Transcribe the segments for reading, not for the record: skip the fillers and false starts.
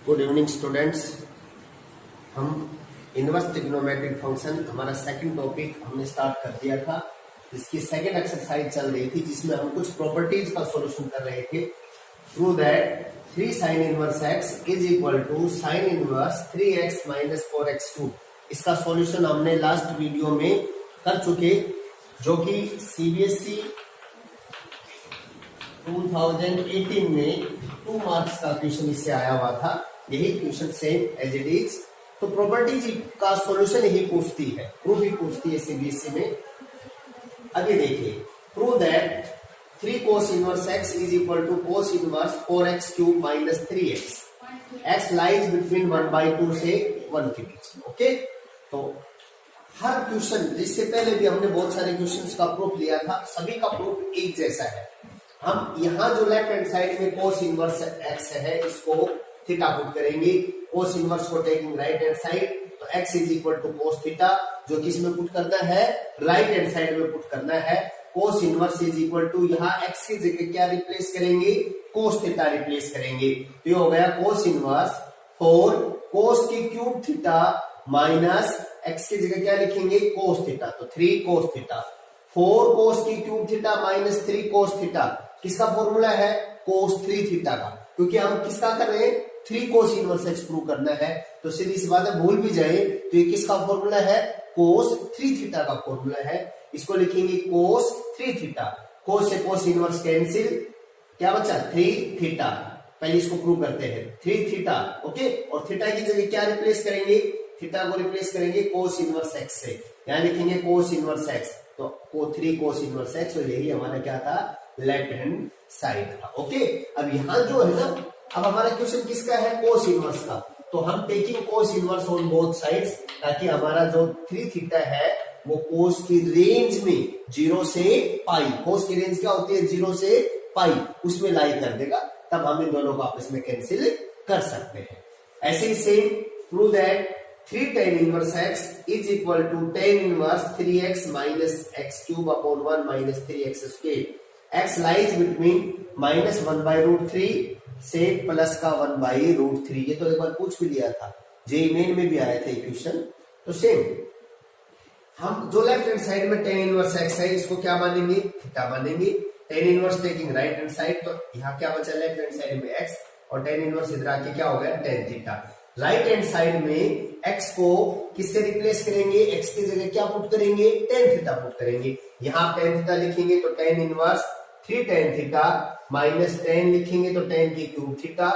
Good evening students. हम inverse trigonometric function हमारा second topic हमने स्टार्ट कर दिया था, जिसकी सेकंड एक्सरसाइज चल रही थी, जिसमें हम कुछ प्रॉपर्टीज का सॉल्यूशन कर रहे थे। Prove that 3 sin inverse x is equal to sine inverse 3x minus 4x2। इसका सॉल्यूशन हमने लास्ट वीडियो में कर चुके, जो कि सीबीएसई 2018 में 2 मार्क्स का क्वेश्चन इससे आया हुआ था। यही question same as it is. तो प्रॉपर्टीज का सॉल्यूशन यही पूछती है, प्रूफ ही पूछती है सीबीएसई में। अभी देखिए, prove that 3 cos inverse x is equal to cos inverse 4x cube minus 3x। x lies between 1/2 से 1 के बीच। ओके, तो हर क्वेश्चन, जिससे पहले भी हमने बहुत सारे क्वेश्चंस का प्रूफ लिया था, सभी का प्रूफ एक जैसा है। हम यहाँ जो लेफ्ट हैंड साइड में cos इनवर्स x है, इसको थीटा पुट करेंगे। cos इनवर्स को टेकिंग राइट हैंड साइड, तो x is equal to cos theta, जो कि इसमें पुट करना है राइट हैंड साइड में पुट करना है। cos inverse is equal to यहाँ x की जगह क्या रिप्लेस करेंगे, cos थीटा रिप्लेस करेंगे। तो ये हो गया cos इनवर्स 4 cos की क्यूब थीटा माइनस x की जगह क्या लिखेंगे, cos थीटा, तो 3 cos थीटा। 4 cos की cube theta minus 3 cos theta, किसका फॉर्मूला है, cos 3 थीटा का, क्योंकि हम किसका कर रहे हैं, 3 cos इनवर्स x प्रूव करना है। तो सीधी सी बात है, भूल भी जाए तो ये किसका फॉर्मूला है, cos 3 थीटा का फॉर्मूला है। इसको लिखेंगे cos 3 थीटा। cos से cos इनवर्स कैंसिल, क्या बचा 3 थीटा। पहले इसको प्रूव करते हैं, 3 थीटा। ओके, और थीटा की जगह क्या रिप्लेस करेंगे, थीटा को रिप्लेस करेंगे cos इनवर्स x से, यहाँ लिखेंगे cos इनवर्स x, तो 3 cos इनवर्स x, और यही हमारा क्या था, लेफ्ट हैंड साइड था। ओके, अब यहाँ जो है ना, अब हमारा क्वेश्चन किसका है, cos इनवर्स का, तो हम taking cos inverse on both sides, ताकि हमारा जो 3 थीटा है वो cos की रेंज में 0 से पाई, cos की रेंज क्या होती है, 0 से पाई, उसमें लाई कर देगा, तब हम इन दोनों को आपस में कैंसिल कर सकते हैं। ऐसे ही same prove that 3 tan inverse x is equal to tan inverse 3x minus x cube upon 1 minus 3x square. x lies between minus 1/√3 से प्लस का 1/√3। ये तो एक बार पूछ भी लिया था, जेईई मेन में भी आया था क्वेश्चन। तो सेम हम जो लेफ्ट हैंड साइड में tan इनवर्स x है, इसको क्या मानेंगे, थीटा मानेंगे। tan inverse taking right hand side, तो यहाँ क्या बचा लेफ्ट हैंड साइड में x, और tan इनवर्स इधर आके क्या हो गया, tan theta. Right hand side में x को किससे रिप्लेस करेंगे, x की जगह क्या पुट करेंगे, tan थीटा पुट करेंगे। यहाँ tan थीटा लिखेंगे तो tan inverse 3 tan theta minus tan लिखेंगे तो tan की क्यूब थीटा,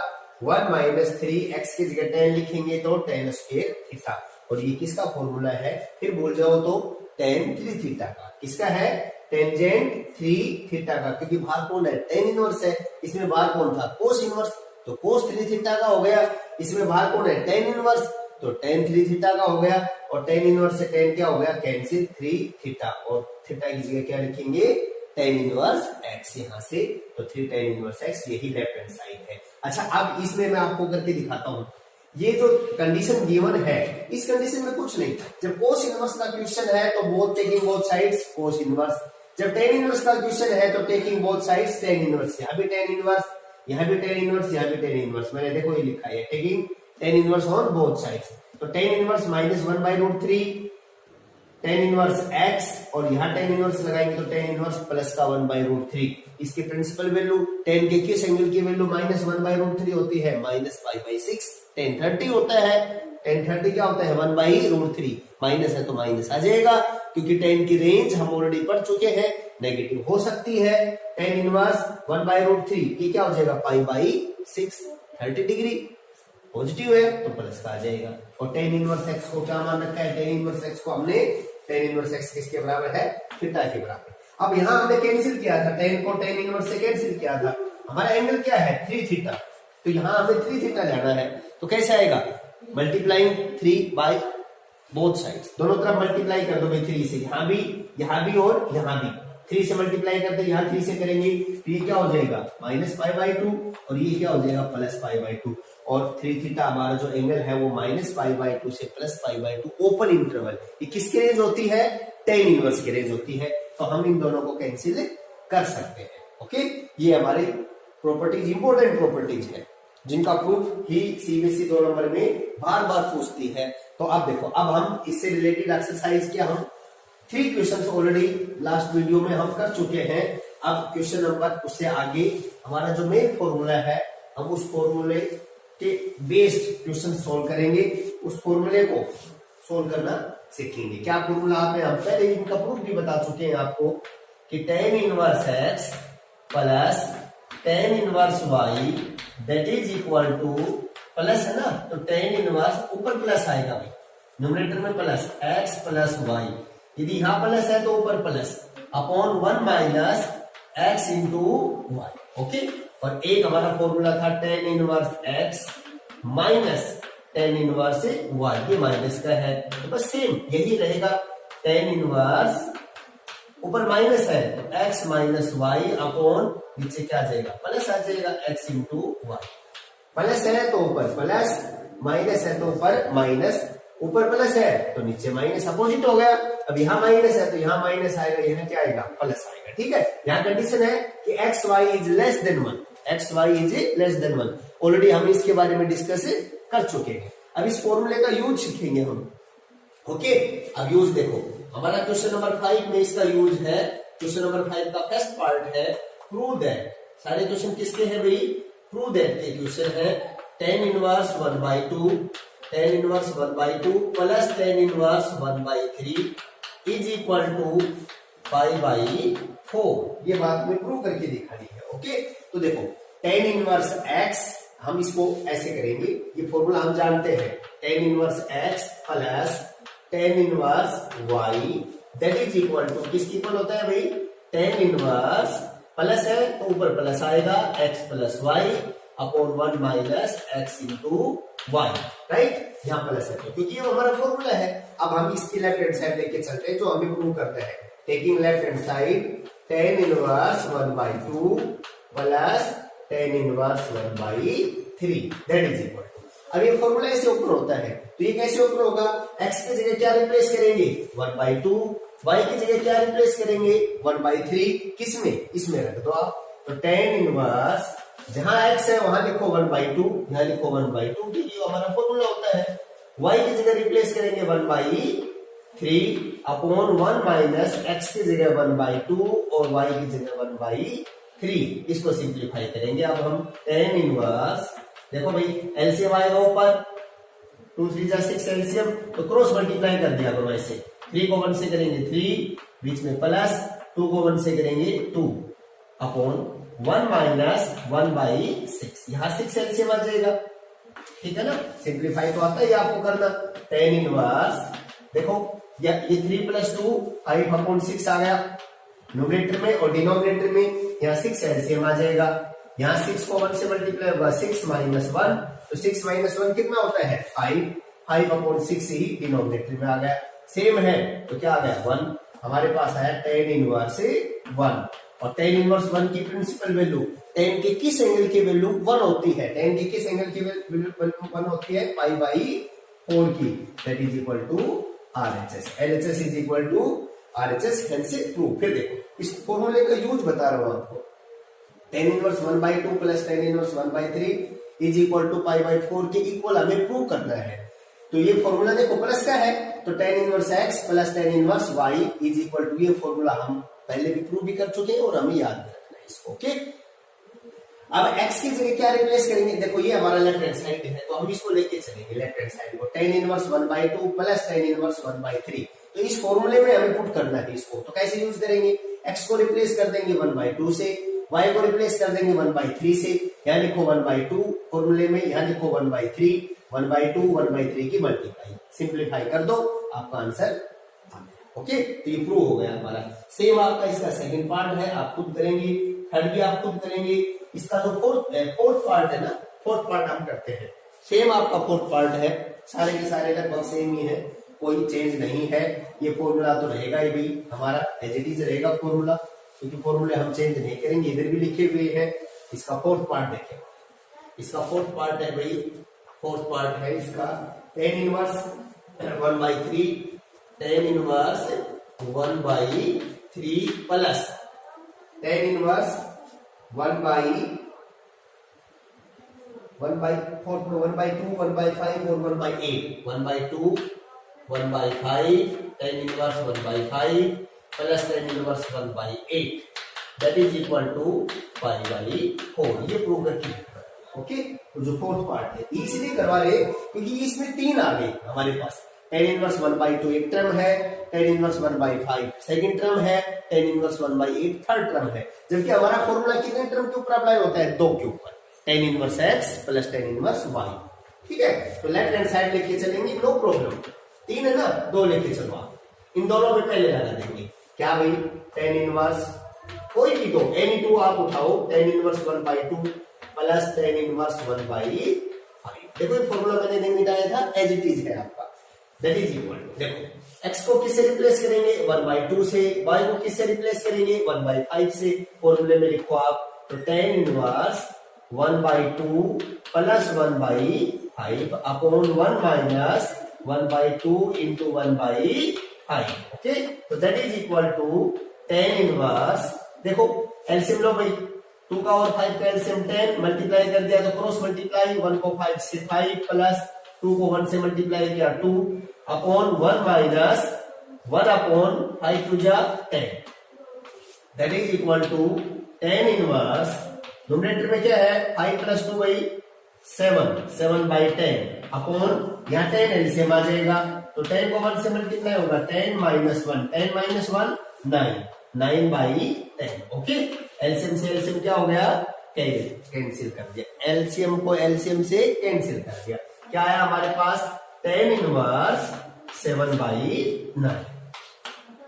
1 माइनस 3 x की जगह tan लिखेंगे तो tan स्क्वायर थीटा। और ये किसका फॉर्मूला है, फिर भूल जाओ तो tan 3 थीटा का। किसका है, टेंजेंट 3 थीटा का, क्योंकि बाहर कौन है, tan इनवर्स है, इसमें बाहर कौन था, cos इनवर्स, तो cos 3 थीटा का हो गया। इसमें बाहर कौन है, tan इनवर्स, तो tan 3 थीटा का हो गया, और tan इनवर्स से tan क्या हो गया, कैंसिल 3 थीटा, और थीटा की जगह क्या लिखेंगे, tan इनवर्स x यहाँ से, तो 3 tan इनवर्स x, यही लेफ्ट हैंड साइड है। अच्छा, अब इसमें मैं आपको करके दिखाता हूँ। ये जो कंडीशन गिवन है, इस कंडीशन में कुछ नहीं, जब cos इनवर्स का क्वेश्चन है तो both taking both sides cos inverse, जब tan इनवर्स का क्वेश्चन है तो taking both sides tan inverse. यहाँ भी tan इनवर्स, यहाँ भी tan इनवर्स, यहाँ भी tan इनवर्स, मैंने देखो ये लिखा है, taking tan inverse on both sides. तो tan inverse minus 1/√3 tan inverse x, और यहाँ tan इनवर्स लगाएंगे तो tan इनवर्स प्लस का 1/√3। इसकी प्रिंसिपल वैल्यू tan के किस एंगल की वैल्यू माइनस 1/√3 होती है, माइनस π/6। tan 30 होता है, tan 30 क्या होता है, 1/√3, माइनस है तो माइनस आ जाएगा, क्योंकि tan की रेंज हम ऑलरेडी पढ़ चुके हैं, नेगेटिव हो सकती है। tan इनवर्स 1/√3 ये क्या हो जाएगा, π/6, 30 डिग्री पॉजिटिव है तो प्लस का आ जाएगा। और tan इनवर्स x को क्या मान रखा है, tan इनवर्स x को हमने, tan इनवर्स x किसके बराबर है, थीटा के बराबर। अब यहाँ हमने कैंसिल किया था, tan को tan इनवर्स से कैंसिल किया था, हमारा एंगल क्या है, 3 थीटा, तो यहाँ हमें 3 थीटा लेना है, तो कैसे आएगा, मल्टीप्लाइंग 3 बाय बोथ साइड्स, दोनों तरफ मल्टीप्लाई कर दो भाई 3 से, यहाँ भी और यहाँ भी 3 से मल्टीप्लाई करते, यहाँ 3 से करेंगे, ये क्या हो जाएगा, माइनस π/2, और ये क्या हो जाएगा, प्लस π/2। और 3 थीटा हमारा जो एंगल है वो माइनस π/2 से प्लस π/2, ओपन इंटरवल, ये किसकी रेंज होती है, tan इनवर्स की रेंज होती है, तो हम इन दोनों को कैंसिल कर सकते हैं। ओके, ये हमारी प्रॉपर्टीज, इंपॉर्टेंट प्रॉपर्टीज है। जिनका प्रूफ ही सीबीएसई 2 नंबर में बार बार पूछती है। तो अब देखो, अब हम इससे रिलेटेड एक्सरसाइज क्या हम 3 क्वेश्चंस ऑलरेडी लास्ट वीडियो में हम कर चुके हैं। अब क्वेश्चन नंबर उससे आगे हमारा जो मेन फॉर्मूला है, हम उस फॉर्मूले के बेस्ड क्वेश्चन सोल्व करेंगे, उस फॉर्मूले को सोल्व करना सीखेंगे। क्या फॉर्मूला आपने, हम पहले इनका प्रूफ भी बता चुके हैं आपको कि tan inverse x plus tan inverse y that is equal to, plus है ना, तो tan इनवर्स ऊपर प्लस आएगा भाई, न्यूमरेटर में प्लस x प्लस y, यदि यहां प्लस है तो ऊपर plus upon 1 minus x into y. Okay, और एक हमारा फॉर्मूला था tan inverse x minus tan inverse y, ये माइनस का है तो बस सेम यही रहेगा। tan इनवर्स ऊपर माइनस है तो x माइनस वाई अपॉन नीचे क्या आ जाएगा, प्लस आ जाएगा x इंटू वाई। प्लस है तो ऊपर प्लस, माइनस है तो ऊपर माइनस, ऊपर प्लस है तो नीचे माइनस, अपोजिट हो गया। अब यहाँ माइनस है तो यहाँ माइनस आएगा, यहाँ क्या आएगा, प्लस आएगा। ठीक है, यहाँ कंडीशन है कि x y is less than 1, x y is less than 1। Already हम इसके बारे में डिस्कस कर चुके हैं। अब इस फॉर्मूले का यूज सीखेंगे हम। ओके, अब यूज देखो, हमारा क्वेश्चन नंबर 5 में इसका यूज है। क्वेश्चन नंबर 5 का फर्स्ट पार्ट है प्रूव दैट। सारे क्वेश्चन किसके हैं भाई, प्रूव दैट के क्वेश्चन है। tan inverse 1/2, tan inverse 1/2 plus tan inverse 1/3 is equal to 5/4। ये बात में प्रूव करके दिखानी है। ओके, तो देखो tan इनवर्स x, हम इसको ऐसे करेंगे, ये फॉर्मूला हम जानते हैं, tan inverse x plus tan inverse y that is equal to, किसकी इक्वल होता है भाई, tan इनवर्स प्लस है तो ऊपर प्लस आएगा x प्लस y अपॉन 1 minus x into y. Right, यहाँ प्लस है तो क्योंकि ये हमारा फॉर्मूला है। अब हम इसकी लेफ्ट हैंड साइड लेके चलते हैं जो हमें प्रूव करते हैं। Taking left hand side, tan inverse 1/2 plus tan inverse 1/3 that is equal to, अब ये फॉर्मूला ऐसे ओपन होता है तो ये कैसे ओपन होगा, x की जगह क्या रिप्लेस करेंगे 1/2, y की जगह क्या रिप्लेस करेंगे 1/3, किसमें, इसमें रख दो आप। तो tan इनवर्स, जहां x है वहां लिखो 1/2, यहां लिखो 1/2, ये हमारा फॉर्मूला होता है। y की जगह रिप्लेस करेंगे 1/3 अपॉन 1 माइनस x की जगह 1/2 और y की जगह 1/3। इसको सिंप्लीफाई करेंगे। अब हम tan इनवर्स, देखो भाई एलसीएम आएगा ऊपर, 2 3 जा 6 एलसीएम, तो क्रॉस मल्टीप्लाई कर दिया करो ऐसे। 3 को 1 से करेंगे 3, बीच में प्लस, 2 को 1 से करेंगे 2 अपॉन 1 माइनस 1/6, यहाँ 6 एलसीएम आ जाएगा। ठीक है ना, सिंप्लीफाई तो आता है आपको करना। tan इनवर्स देखो, ये 3 प्लस 2 5 अपॉन 6 आ गया न्यूमरेटर में, और डिनोमिनेटर में यहाँ 6 एलसीएम आ जाएगा। यहाँ 6 को 1 से मल्टीप्लाई होगा 6 माइनस 1, तो 6 माइनस 1 कितना होता है 5, 5 अपॉन 6 ही डिनोमिनेटर में आ गया। सेम है तो क्या आ गया 1, हमारे पास आया tan इनवर्स 1। और tan इनवर्स 1 की प्रिंसिपल वैल्यू, tan के किस एंगल की वैल्यू 1 होती है, tan के किस एंगल की वैल्यू 1 होती है, π/4 की, that is equal to RHS, LHS is equal to RHS, hence prove. फिर देखो इस फॉर्मूले का यूज बता रहा हूं आपको, tan inverse 1/2 plus tan inverse 1/3 is equal to π/4 के इक्वल हमें प्रूव करना है। तो ये फॉर्मूला देखो प्लस का है, तो tan inverse x plus tan inverse y is equal to, ये फॉर्मूला हम पहले भी प्रूव भी कर चुके हैं और हमें याद रखना है इसको। ओके, अब x की जगह क्या रिप्लेस करेंगे, देखो ये हमारा लेफ्ट हैंड साइड है तो हम इसको लेके चलेंगे लेफ्ट हैंड साइड को, tan inverse 1/2 plus tan inverse 1/3। तो इस फॉर्मूले में हमें पुट करना है इसको, तो कैसे यूज करेंगे, x को रिप्लेस कर देंगे 1/2 से, y को रिप्लेस कर देंगे 1/3 से, यहाँ लिखो 1/2 फॉर्मूले में, यहाँ लिखो 1/3, 1/2 1/3 की मल्टीप्लाई, सिंप्लीफाई कर दो, आपका आंसर आ गया। ओके, तो ये प्रूव हो गया हमारा। सेम आपका इसका सेकंड पार्ट है, आप खुद करेंगे, थर्ड भी आप खुद करेंगे। इसका जो फोर्थ पार्ट है ना, फोर्थ पार्ट हम करते हैं। सेम आपका फोर्थ पार्ट है, सारे के सारे लगभग सेम ही है, कोई चेंज नहीं है। ये फॉर्मूला तो रहेगा ही भाई हमारा, एज इट इज रहेगा फॉर्मूला, क्योंकि फॉर्मूले हम चेंज नहीं करेंगे। इधर भी लिखे हुए हैं। इसका फोर्थ पार्ट देखें, इसका फोर्थ पार्ट है भाई, फोर्थ पार्ट है इसका tan inverse 1/3, tan inverse 1/3 plus tan inverse 1/3 1/4 1/2 1/5 और 1/8 1/2 1/5 tan inverse 1/5 plus tan inverse 1/8 that is equal to π/4। ये प्रूव करके ओके। तो जो फोर्थ पार्ट है इसलिए करवा रहे क्योंकि इसमें 3 आ गए हमारे पास। tan inverse 1/2 एक टर्म है, tan inverse 1/5 सेकंड टर्म है, tan inverse 1/8 थर्ड टर्म है। जबकि हमारा फॉर्मूला कितने टर्म के ऊपर अप्लाई होता है? 2 के ऊपर, tan inverse x plus tan inverse y। ठीक है, तो लेफ्ट हैंड साइड लेके चलेंगे, नो प्रॉब्लम। 3 है ना, 2 लेके चलो आप। इन दोनों में पहले लगा देंगे क्या भाई? tan inverse कोई भी दो, एनी 2 आप उठाओ, tan inverse 1/2 plus tan inverse 1/5। देखो ये फॉर्मूला मैंने नहीं मिटाया था, एज इट इज है आपका। दैट इज इक्वल टू, देखो x को किससे रिप्लेस करेंगे? 1/2 से। y को किससे रिप्लेस करेंगे? 1/5 से। फॉर्मूले में लिखो आप, तो tan inverse 1/2 plus 1/5 upon 1 minus 1/2 into 1/5। Okay, तो that is equal to tan inverse, देखो एलसीएम लो भाई, 2 का और 5 का एलसीएम 10, मल्टीप्लाई कर दिया तो क्रॉस मल्टीप्लाई, 1 को 5 से 5 प्लस 2 को 1 से मल्टीप्लाई किया 2 अपॉन 1 माइनस 1 अपॉन 5 टू जा 10 that is equal to tan inverse, numerator में क्या है? 5 प्लस 2 भाई 7/10 अपॉन यहाँ 10 एलसीएम आ जाएगा, तो 10 को 1 से मल्टीप्लाई होगा 10 माइनस 1, 10 माइनस 1 9/10। ओके, एलसीएम से एलसीएम क्या हो गया? कैंसिल कर दिया, एलसीएम को एलसीएम से कैंसिल कर दिया। क्या आया हमारे पास? tan inverse 7/9।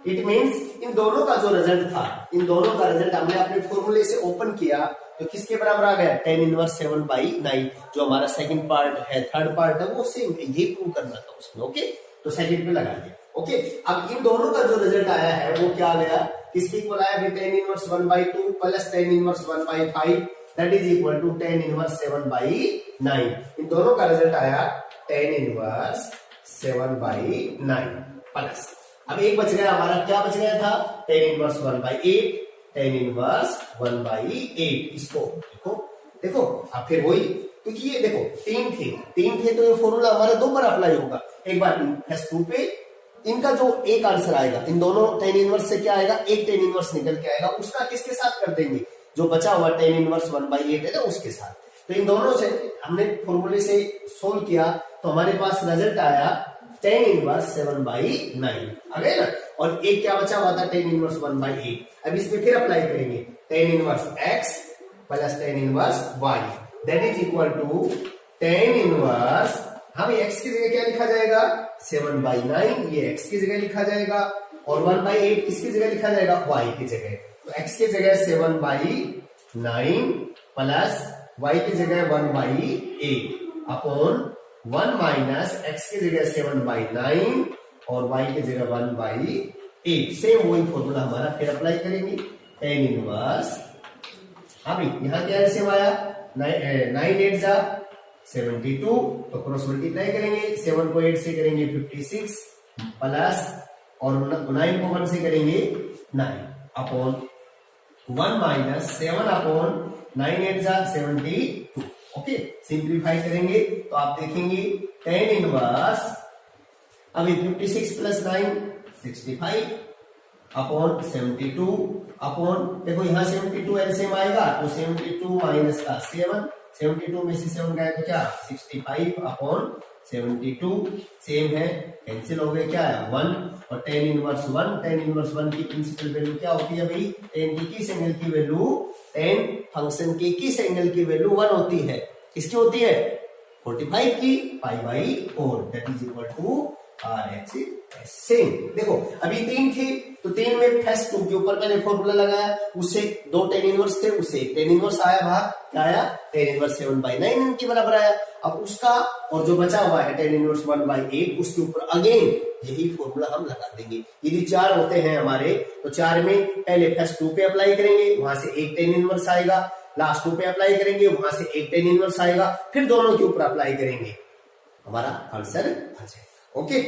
इट मींस इन दोनों का जो रिजल्ट था, इन दोनों का रिजल्ट हमने अपने फॉर्मूले से ओपन किया तो किसके बराबर आ गया? tan inverse 7/9। जो हमारा सेकंड पार्ट है, थर्ड पार्ट है, वो सेम ये प्रूव करना था उसमें। ओके, तो सेकंड पे लगा दिया। ओके, अब इन दोनों का जो रिजल्ट आया है वो क्या गया? किसके इक्वल आया? tan inverse 1/2 plus tan inverse 1/5 that is equal to tan inverse 7/9। इन दोनों का रिजल्ट आया tan इनवर्स 7/9 प्लस, अब एक बच गया हमारा, क्या बच गया था? tan inverse 1/8, tan inverse 1/8। इसको देखो, देखो अब फिर वही, क्योंकि ये देखो 3 थे तो ये फॉर्मूला हमारा 2 बार अप्लाई होगा। एक बार S2 पे इनका जो एक आंसर आएगा, इन दोनों tan इनवर्स से क्या आएगा? एक tan इनवर्स निकल के आएगा, उसका किसके साथ कर देंगे? जो बचा हुआ tan इनवर्स 1/8 है ना, उसके साथ। तो इन दोनों से हमने फॉर्मूले से सोल्व किया तो हमारे पास रिजल्ट आया tan इनवर्स 7/9 आ गया ना, और एक क्या बचा हुआ था? tan inverse 1/8। अब इसमें फिर अप्लाई करेंगे tan inverse x plus tan inverse y that is equal to tan inverse, हमें x की जगह क्या लिखा जाएगा? 7/9, ये x की जगह लिखा जाएगा, और 1/8 किसकी जगह लिखा जाएगा? y की जगह। तो x की जगह 7/9 प्लस y की जगह 1/8 अपॉन 1 माइनस x की जगह 7/9 और y की जगह 1/8। सेम वही फॉर्मूला हमारा फिर अप्लाई करेंगे। tan इनवर्स, अभी यहाँ क्या एलसीएम आया? 9 8 जा 72, तो क्रॉस मल्टीप्लाई करेंगे, 7 को 8 से करेंगे 56 प्लस, और 9 को 1 से करेंगे 9 अपॉन 1 माइनस 7 अपॉन 9 8 जा 72। ओके, सिंप्लीफाई करेंगे तो आप देखेंगे tan इनवर्स, अभी 56 प्लस 9 65 अपॉन 72 अपॉन, देखो यहाँ 72 एलसीएम आएगा तो 72 माइनस का 7, 72 में से 7 गए तो क्या? 65 अपॉन 72 सेम है, कैंसिल हो गए, क्या है? 1, और tan इनवर्स 1, tan इनवर्स 1 की प्रिंसिपल वैल्यू क्या होती है भाई? tan की किस एंगल की वैल्यू? tan फंक्शन के किस एंगल की वैल्यू 1 होती है? किसकी होती है? 45 की, π/4 that is equal to RHS। Same देखो, अभी 3 थे तो 3 में फर्स्ट 2 के ऊपर मैंने फॉर्मूला लगाया, उससे 2 tan इनवर्स थे, उससे एक tan इनवर्स आया बाहर, क्या आया? tan इनवर्स 7/9 इनके बराबर आया। अब उसका और जो बचा हुआ है tan इनवर्स 1/8, उसके ऊपर अगेन यही फॉर्मूला हम लगा देंगे। यदि 4 होते हैं हमारे तो 4 में पहले फर्स्ट 2 पे अप्लाई करेंगे, वहां से एक tan इनवर्स आएगा, लास्ट 2 पे अप्लाई करेंगे, वहां से एक tan इनवर्स आएगा, फिर दोनों के ऊपर अप्लाई करेंगे, हमारा आंसर आ जाएगा। ओके,